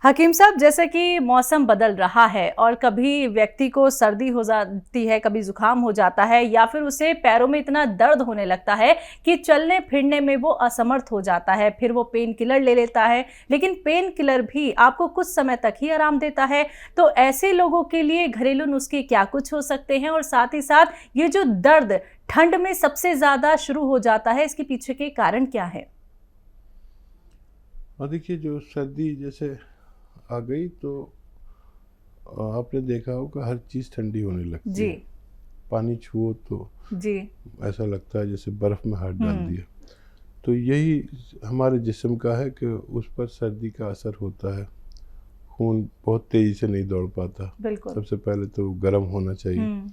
हकीम साहब, जैसे कि मौसम बदल रहा है और कभी व्यक्ति को सर्दी हो जाती है, कभी जुकाम हो जाता है या फिर उसे पैरों में इतना दर्द होने लगता है कि चलने फिरने में वो असमर्थ हो जाता है। फिर वो पेन किलर ले लेता है, लेकिन पेन किलर भी आपको कुछ समय तक ही आराम देता है। तो ऐसे लोगों के लिए घरेलू नुस्खे क्या कुछ हो सकते हैं, और साथ ही साथ ये जो दर्द ठंड में सबसे ज्यादा शुरू हो जाता है, इसके पीछे के कारण क्या है? और देखिए, जो सर्दी जैसे आ गई तो आपने देखा होगा हर चीज़ ठंडी होने लगती जी। है। पानी छुओ तो जी। ऐसा लगता है जैसे बर्फ़ में हाथ डाल दिया। तो यही हमारे जिस्म का है कि उस पर सर्दी का असर होता है। खून बहुत तेज़ी से नहीं दौड़ पाता। बिल्कुल। सबसे पहले तो गर्म होना चाहिए। हम्म।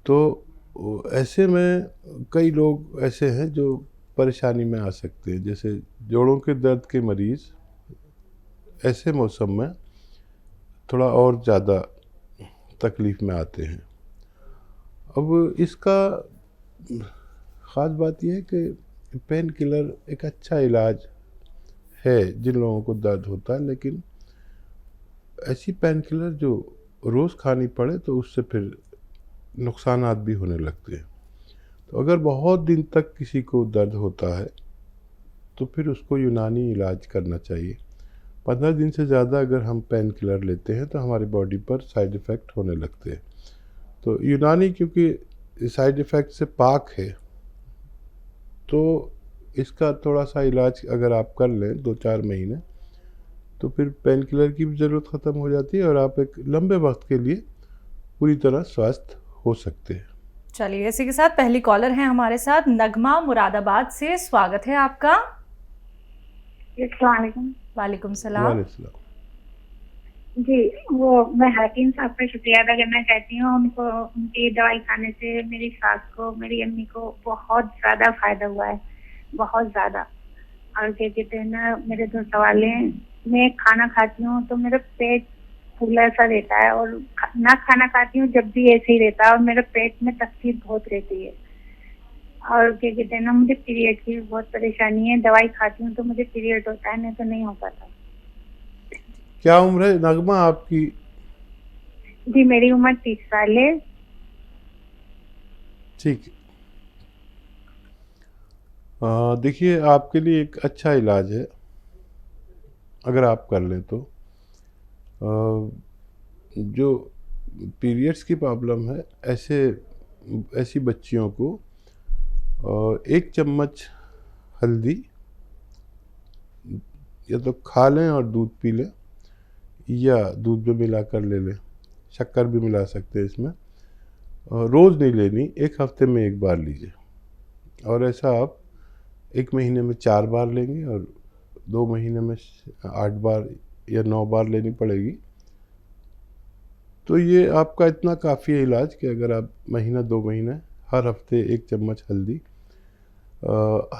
तो ऐसे में कई लोग ऐसे हैं जो परेशानी में आ सकते हैं। जैसे जोड़ों के दर्द के मरीज़ ऐसे मौसम में थोड़ा और ज़्यादा तकलीफ़ में आते हैं। अब इसका ख़ास बात यह है कि पेन किलर एक अच्छा इलाज है जिन लोगों को दर्द होता है, लेकिन ऐसी पेन किलर जो रोज़ खानी पड़े तो उससे फिर नुकसानात भी होने लगते हैं। तो अगर बहुत दिन तक किसी को दर्द होता है तो फिर उसको यूनानी इलाज करना चाहिए। 15 दिन से ज़्यादा अगर हम पेन किलर लेते हैं तो हमारी बॉडी पर साइड इफ़ेक्ट होने लगते हैं। तो यूनानी क्योंकि साइड इफ़ेक्ट से पाक है, तो इसका थोड़ा सा इलाज अगर आप कर लें 2-4 महीने, तो फिर पेन किलर की भी ज़रूरत ख़त्म हो जाती है और आप एक लंबे वक्त के लिए पूरी तरह स्वस्थ हो सकते हैं। चलिए, इसी के साथ पहली कॉलर है हमारे साथ, नगमा मुरादाबाद से। स्वागत है आपका। वालेकुम सलाम। वालेकुम। जी, वो मैं हकीम साहब का शुक्रिया अदा करना चाहती हूँ। उनको उनकी दवाई खाने से मेरी सास को, मेरी अम्मी को बहुत ज़्यादा फायदा हुआ है, बहुत ज़्यादा। और क्या कहते हैं ना, मेरे 2 सवाल हैं। मैं खाना खाती हूँ तो मेरा पेट फूला सा रहता है, और ना खाना खाती हूँ जब भी ऐसे ही रहता है, और मेरे पेट में तकलीफ बहुत रहती है। और क्या कहते हैं ना, मुझे पीरियड की बहुत परेशानी है। दवाई खाती हूँ तो मुझे पीरियड होता है, नहीं तो नहीं हो पाता। क्या उम्र है नगमा आपकी? जी, मेरी उम्र 30 साल है। ठीक है। देखिए, आपके लिए एक अच्छा इलाज है अगर आप कर लें तो। जो पीरियड्स की प्रॉब्लम है, ऐसी बच्चियों को 1 चम्मच हल्दी या तो खा लें और दूध पी लें, या दूध में मिलाकर ले लें। शक्कर भी मिला सकते हैं इसमें। रोज़ नहीं लेनी, 1 हफ्ते में 1 बार लीजिए। और ऐसा आप 1 महीने में 4 बार लेंगे और 2 महीने में 8 बार या 9 बार लेनी पड़ेगी। तो ये आपका इतना काफ़ी है इलाज कि अगर आप महीना 2 महीने हर हफ्ते 1 चम्मच हल्दी,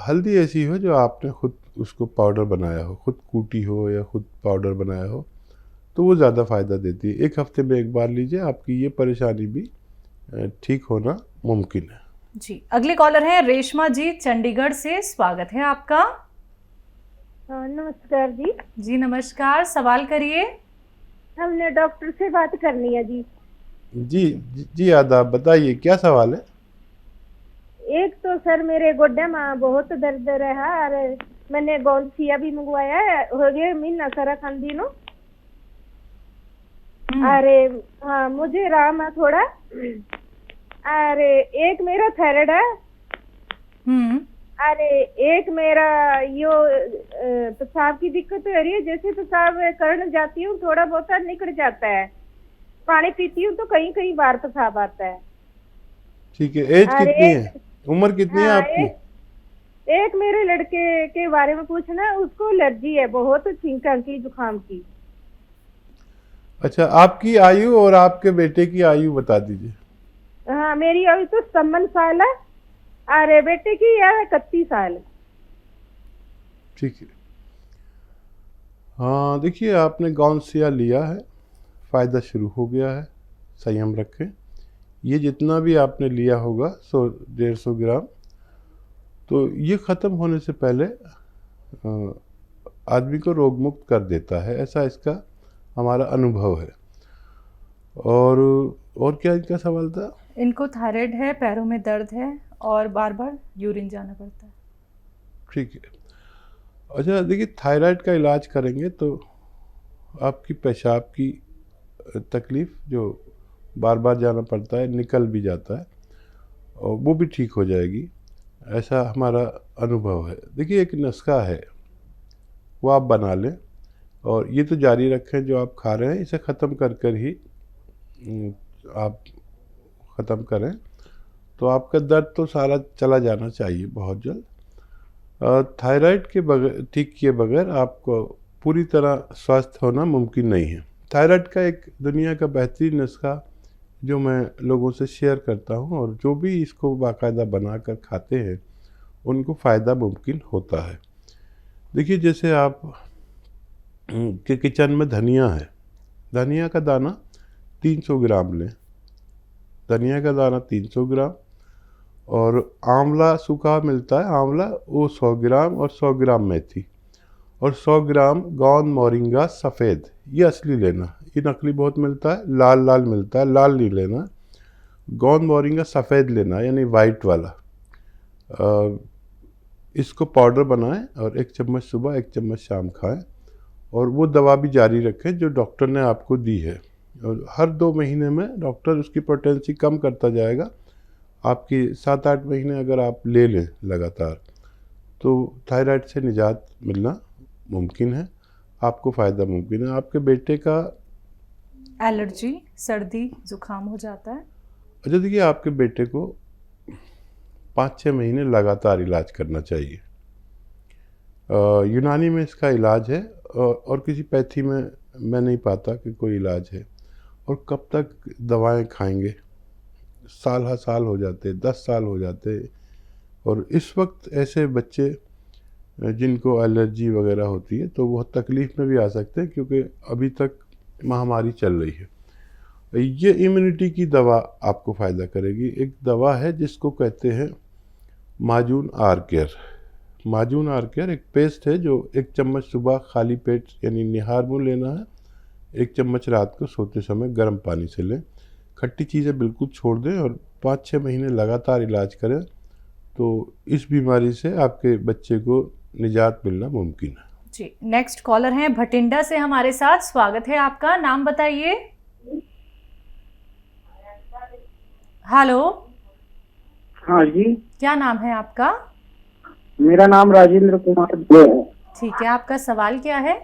हल्दी ऐसी हो जो आपने खुद उसको पाउडर बनाया हो, खुद कूटी हो या खुद पाउडर बनाया हो, तो वो ज़्यादा फ़ायदा देती है। 1 हफ्ते में 1 बार लीजिए, आपकी ये परेशानी भी ठीक होना मुमकिन है। जी, अगले कॉलर है रेशमा जी, चंडीगढ़ से। स्वागत है आपका। नमस्कार जी। जी नमस्कार, सवाल करिए। हमने डॉक्टर से बात करनी है जी। जी आदाब, बताइए क्या सवाल है? एक तो सर मेरे गोड्डे में बहुत दर्द रहा, और मैंने गोलसिया भी मंगवाया है, हो गया महीना सारा खांदी नो। अरे हाँ, मुझे आराम है थोड़ा। अरे एक मेरा थायराइड है। अरे एक मेरा यो पेशाब की दिक्कत हो रही है। जैसे पेशाब करने जाती हूँ थोड़ा बहुत निकल जाता है, पानी पीती हूँ तो कहीं कहीं बार पेशाब आता है। ठीक है। एज कितनी है, उम्र कितनी है आपकी? एक मेरे लड़के के बारे में पूछना है, उसको एलर्जी है बहुत, छींका की, जुकाम की। अच्छा, आपकी आयु और आपके बेटे की आयु बता दीजिए। हाँ, मेरी आयु तो 57 साल है, अरे बेटे की है 31 साल। ठीक है। हाँ देखिए, आपने गौनसिया लिया है, फ़ायदा शुरू हो गया है, संयम रखें। ये जितना भी आपने लिया होगा 100-150 ग्राम, तो ये ख़त्म होने से पहले आदमी को रोग मुक्त कर देता है, ऐसा इसका हमारा अनुभव है। और क्या इनका सवाल था? इनको थायराइड है, पैरों में दर्द है और बार बार यूरिन जाना पड़ता है। ठीक है। अच्छा देखिए, थायराइड का इलाज करेंगे तो आपकी पेशाब की तकलीफ़ जो बार बार जाना पड़ता है निकल भी जाता है और वो भी ठीक हो जाएगी, ऐसा हमारा अनुभव है। देखिए एक नुस्खा है, वो आप बना लें और ये तो जारी रखें जो आप खा रहे हैं, इसे ख़त्म कर ही आप ख़त्म करें तो आपका दर्द तो सारा चला जाना चाहिए बहुत जल्द। थायराइड के बगैर, ठीक किए बगैर आपको पूरी तरह स्वस्थ होना मुमकिन नहीं है। थायराइड का एक दुनिया का बेहतरीन नुस्खा जो मैं लोगों से शेयर करता हूं और जो भी इसको बाकायदा बनाकर खाते हैं उनको फ़ायदा मुमकिन होता है। देखिए जैसे आप के किचन में धनिया है, धनिया का दाना 300 ग्राम लें, धनिया का दाना 300 ग्राम, और आंवला सूखा मिलता है आंवला, वो 100 ग्राम, और 100 ग्राम मेथी, और 100 ग्राम गौंद मोरिंगा सफ़ेद, ये असली लेना, ये नकली बहुत मिलता है, लाल लाल मिलता है, लाल नहीं लेना। गौंद मोरिंगा सफ़ेद लेना यानी वाइट वाला। इसको पाउडर बनाएं और 1 चम्मच सुबह 1 चम्मच शाम खाएं, और वो दवा भी जारी रखें जो डॉक्टर ने आपको दी है, और हर 2 महीने में डॉक्टर उसकी पोटेंसी कम करता जाएगा। आपकी 7-8 महीने अगर आप ले लें लगातार तो थायराइड से निजात मिलना मुमकिन है, आपको फ़ायदा मुमकिन है। आपके बेटे का एलर्जी, सर्दी जुकाम हो जाता है। अच्छा देखिए, आपके बेटे को 5-6 महीने लगातार इलाज करना चाहिए। यूनानी में इसका इलाज है और किसी पैथी में मैं नहीं पाता कि कोई इलाज है। और कब तक दवाएं खाएंगे? साल हो जाते, 10 साल हो जाते। और इस वक्त ऐसे बच्चे जिनको एलर्जी वगैरह होती है तो बहुत तकलीफ़ में भी आ सकते हैं, क्योंकि अभी तक महामारी चल रही है। ये इम्यूनिटी की दवा आपको फ़ायदा करेगी। एक दवा है जिसको कहते हैं माजून आर केयर। माजून आर केयर एक पेस्ट है जो 1 चम्मच सुबह खाली पेट यानी निहार मुँह लेना है, 1 चम्मच रात को सोते समय गर्म पानी से लें। खट्टी चीज़ें बिल्कुल छोड़ दें और 5-6 महीने लगातार इलाज करें तो इस बीमारी से आपके बच्चे को निजात मिलना मुमकिन है। जी, नेक्स्ट कॉलर हैं भटिंडा से हमारे साथ। स्वागत है आपका, नाम बताइए। हेलो। हाँ जी, क्या नाम है आपका? मेरा नाम राजेंद्र कुमार है। ठीक है, आपका सवाल क्या है?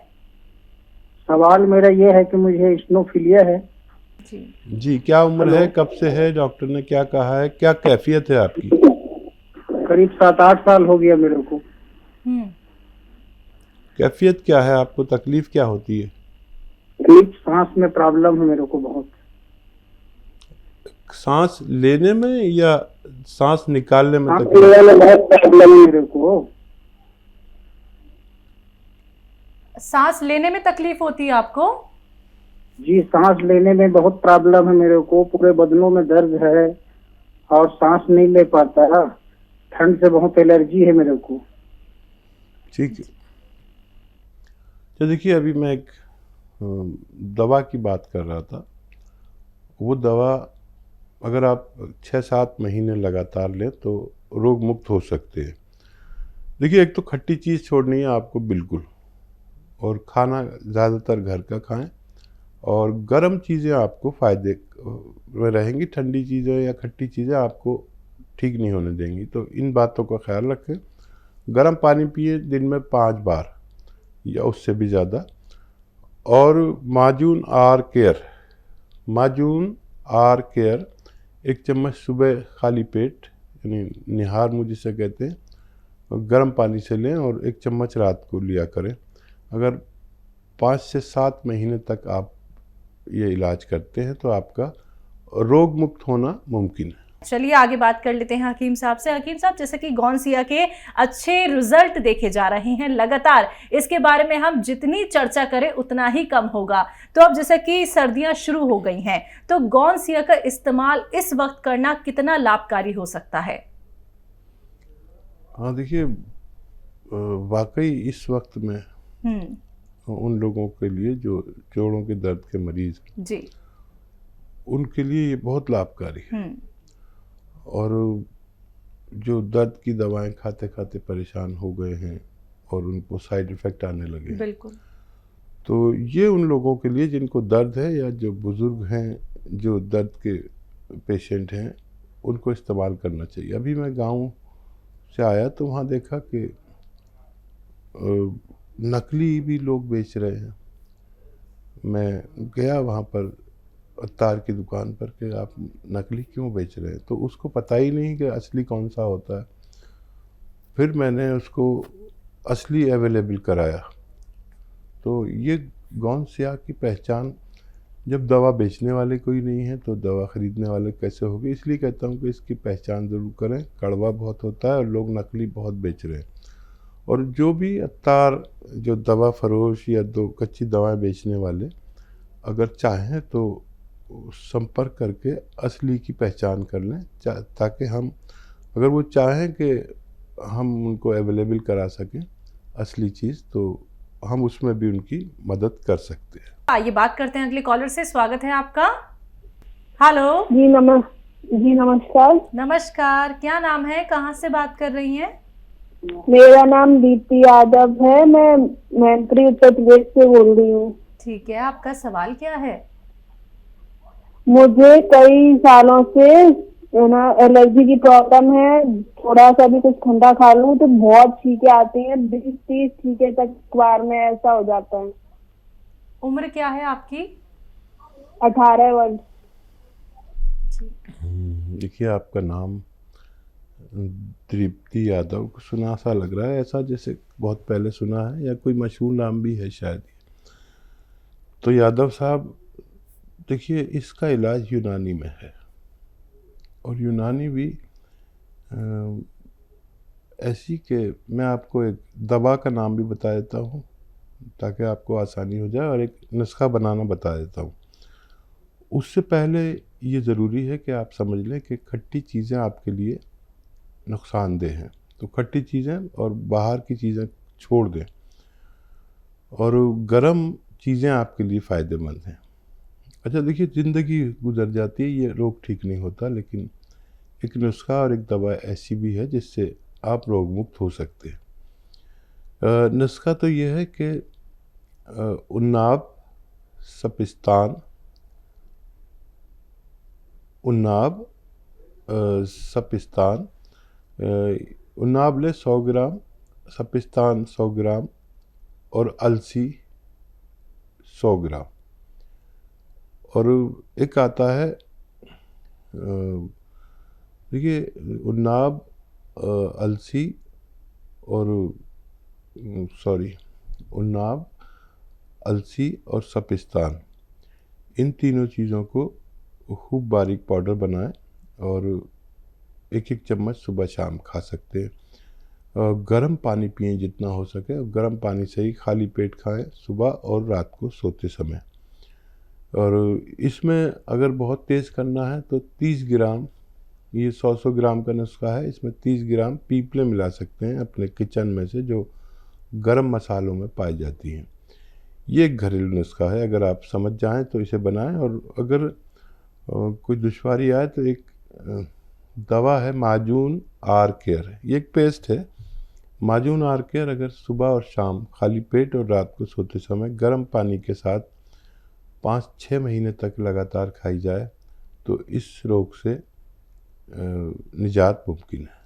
सवाल मेरा ये है कि मुझे स्नोफिलिया है। जी, क्या उम्र है, कब से है, डॉक्टर ने क्या कहा है, क्या कैफियत है आपकी? करीब 7-8 साल हो गया मेरे को। कैफियत क्या है, आपको तकलीफ क्या होती है? एक सांस में प्रॉब्लम है मेरे को बहुत। सांस लेने में या सांस निकालने में सांस तकलीफ? लेने में बहुत प्रॉब्लम है मेरे को। सांस लेने में तकलीफ होती है आपको? जी, सांस लेने में बहुत प्रॉब्लम है मेरे को, पूरे बदनों में दर्द है और सांस नहीं ले पाता। ठंड से बहुत एलर्जी है मेरे को। ठीक है, तो देखिए अभी मैं एक दवा की बात कर रहा था। वो दवा अगर आप 6-7 महीने लगातार लें तो रोग मुक्त हो सकते हैं। देखिए एक तो खट्टी चीज़ छोड़नी है आपको बिल्कुल, और खाना ज़्यादातर घर का खाएं, और गर्म चीज़ें आपको फ़ायदे में रहेंगी, ठंडी चीज़ें या खट्टी चीज़ें आपको ठीक नहीं होने देंगी। तो इन बातों का ख्याल रखें। गर्म पानी पिए दिन में 5 बार या उससे भी ज़्यादा। और माजून आर केयर, माजून आर केयर 1 चम्मच सुबह खाली पेट यानी निहार मुँह जिसे कहते हैं, गर्म पानी से लें, और 1 चम्मच रात को लिया करें। अगर 5 से 7 महीने तक आप ये इलाज करते हैं तो आपका रोग मुक्त होना मुमकिन है। चलिए आगे बात कर लेते हैं हकीम साहब से। हकीम साहब, जैसे कि गौनसिया के अच्छे रिजल्ट देखे जा रहे हैं लगातार, इसके बारे में हम जितनी चर्चा करें उतना ही कम होगा। तो अब जैसे कि सर्दियां शुरू हो गई हैं, तो गौनसिया का इस्तेमाल इस वक्त करना कितना लाभकारी हो सकता है? हाँ देखिए, वाकई इस वक्त में हम्म। उन लोगों के लिए जो जोड़ों के दर्द के मरीज हैं, जी। उनके लिए ये बहुत लाभकारी है। और जो दर्द की दवाएं खाते खाते परेशान हो गए हैं और उनको साइड इफ़ेक्ट आने लगे हैं, बिल्कुल। तो ये उन लोगों के लिए जिनको दर्द है, या जो बुज़ुर्ग हैं जो दर्द के पेशेंट हैं, उनको इस्तेमाल करना चाहिए। अभी मैं गांव से आया तो वहाँ देखा कि नकली भी लोग बेच रहे हैं। मैं गया वहाँ पर अत्तार की दुकान पर कि आप नकली क्यों बेच रहे हैं, तो उसको पता ही नहीं कि असली कौन सा होता है। फिर मैंने उसको असली अवेलेबल कराया। तो ये गौन स्याह की पहचान, जब दवा बेचने वाले कोई नहीं है तो दवा ख़रीदने वाले कैसे होगी। इसलिए कहता हूँ कि इसकी पहचान ज़रूर करें। कड़वा बहुत होता है और लोग नकली बहुत बेच रहे हैं। और जो भी अत्तार, जो दवा फरोश या दो कच्ची दवाएं बेचने वाले अगर चाहें तो संपर्क करके असली की पहचान कर लें, ताकि हम, अगर वो चाहें कि हम उनको अवेलेबल करा सकें असली चीज़, तो हम उसमें भी उनकी मदद कर सकते हैं। आइए बात करते हैं अगले कॉलर से। स्वागत है आपका। हेलो। जी नमस्कार। नमस्कार, क्या नाम है, कहाँ से बात कर रही हैं? मेरा नाम दीप्ति यादव है। मैं मैनपुरी उत्तर प्रदेश से बोल रही हूँ। ठीक है, आपका सवाल क्या है? मुझे कई सालों से एलर्जी की प्रॉब्लम है। थोड़ा सा भी कुछ ठंडा खा लूं तो बहुत छींके आती हैं। 20-30 छींके तक बार में ऐसा हो जाता है। उम्र क्या है आपकी? 18 वर्ष। देखिए, आपका नाम दीप्ति यादव सुना सा लग रहा है, ऐसा जैसे बहुत पहले सुना है, या कोई मशहूर नाम भी है शायद। तो यादव साहब, देखिए, इसका इलाज यूनानी में है। और यूनानी भी ऐसी कि मैं आपको एक दवा का नाम भी बता देता हूँ ताकि आपको आसानी हो जाए, और एक नुस्खा बनाना बता देता हूँ। उससे पहले ये ज़रूरी है कि आप समझ लें कि खट्टी चीज़ें आपके लिए नुकसानदेह हैं। तो खट्टी चीज़ें और बाहर की चीज़ें छोड़ दें, और गर्म चीज़ें आपके लिए फ़ायदेमंद हैं। अच्छा, देखिए, ज़िंदगी गुजर जाती है, ये रोग ठीक नहीं होता, लेकिन एक नुस्खा और एक दवा ऐसी भी है जिससे आप रोग मुक्त हो सकते हैं। नुस्खा तो ये है कि उन्नाब, सपिस्तान, उन्नाब ले 100 ग्राम, सपिस्तान 100 ग्राम और अलसी 100 ग्राम। और एक आता है, देखिए, उन्नाब, अलसी और उन्नाब, अलसी और सपिस्तान, इन तीनों चीज़ों को खूब बारीक पाउडर बनाएं और 1-1 चम्मच सुबह शाम खा सकते हैं। गर्म पानी पिएं जितना हो सके, और गर्म पानी से ही खाली पेट खाएं सुबह और रात को सोते समय। और इसमें अगर बहुत तेज़ करना है तो 30 ग्राम, ये 100 ग्राम का नुस्खा है, इसमें 30 ग्राम पीपले मिला सकते हैं अपने किचन में से, जो गरम मसालों में पाई जाती हैं। ये एक घरेलू नुस्खा है, अगर आप समझ जाएं तो इसे बनाएं। और अगर कोई दुश्वारी आए तो एक दवा है माजून आर केयर, ये एक पेस्ट है। माजून आर केयर अगर सुबह और शाम खाली पेट और रात को सोते समय गर्म पानी के साथ 5-6 महीने तक लगातार खाई जाए तो इस रोग से निजात मुमकिन है।